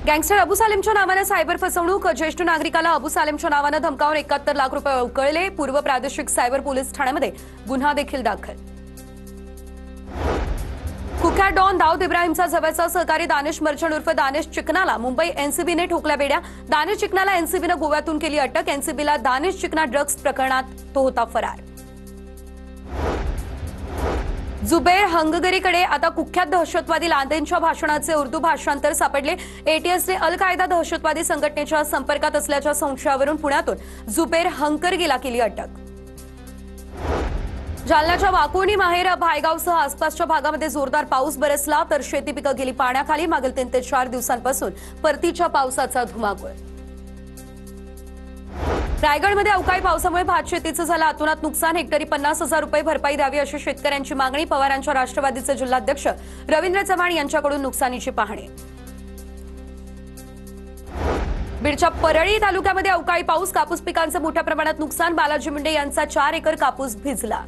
Gangster Abu सालेमच्या नावाने cyber फसवणूक। ज्येष्ठ नागरिकाला अबू सालेमच्या नावाने धमकावून 71 लाख रुपये उकळले। पूर्व प्रादेशिक सायबर पोलीस ठाण्यामध्ये गुन्हा देखील दाखल। कुख्यात डॉन दाऊद इब्राहिमचा जवळचा सहकारी दानिश मर्चंट उर्फ दानिश चिकनाला मुंबई एनसीबीने ठोकल्या बेड्या। दानिश चिकनाला एनसीबीने गोव्यातून केली अटक। एनसीबीला दानिश चिकना ड्रग्ज प्रकरणात तो होता फरार। जुबैर हंगगरीकडे आता कुख्यात दहशतवादी लादेनच्या भाषणाचे उर्दू भाषांतर सापडले। एटीएसने अल कायदा दहशतवादी संघटनेच्या संपर्कात असल्याच्या संशयावरून पुण्यातून जुबैर हंगरगीला केली अटक। जालन्याच्या वाकोणी माहेर भायगावसह आसपासच्या भागामध्ये जोरदार पाऊस बरसला तर शेती पिकं गेली पाण्याखाली। मागील 3 ते 4 दिवसांपासून परतीच्या पावसाचा धुमाकूळ। रायगडमध्ये अवकाळी पावसामुळे भात शेतीचं झालं अतोनात नुकसान। हेक्टरी 50,000 रुपये भरपाई द्यावी अशी शेतकऱ्यांची मागणी। पवारांच्या राष्ट्रवादीचे जिल्हाध्यक्ष रवींद्र चव्हाण यांच्याकडून नुकसानीची पाहणी। बीडच्या परळी तालुक्यामध्ये अवकाळी पाऊस, कापूस पिकांचं मोठ्या प्रमाणात नुकसान। बालाजी मुंडे यांचा 4 एकर कापूस भिजला।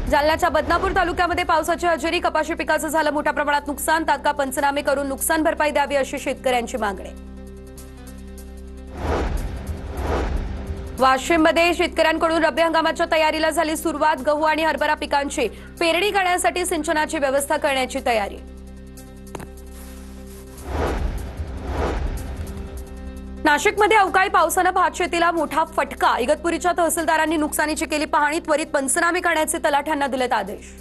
जालन्याच्या बदनापूर तालुक्यामध्ये पावसाची हजेरी, कपाशी पिकाचं झालं मोठ्या प्रमाणात नुकसान। तात्काळ पंचनामे करून नुकसान भरपाई द्यावी अशी शेतकऱ्यांची मागणी। वाशिममध्ये शेतकऱ्यांकडून रब्बी हंगामाच्या तयारीला झाली सुरुवात। गहू आणि हरभरा पिकांची पेरणी करण्यासाठी सिंचनाची व्यवस्था करण्याची तयारी। नाशिकमध्ये अवकाळी पावसानं भात शेतीला मोठा फटका। इगतपुरीच्या तहसीलदारांनी नुकसानीची केली पाहणी। त्वरित पंचनामे करण्याचे तलाठ्यांना दिलेत आदेश।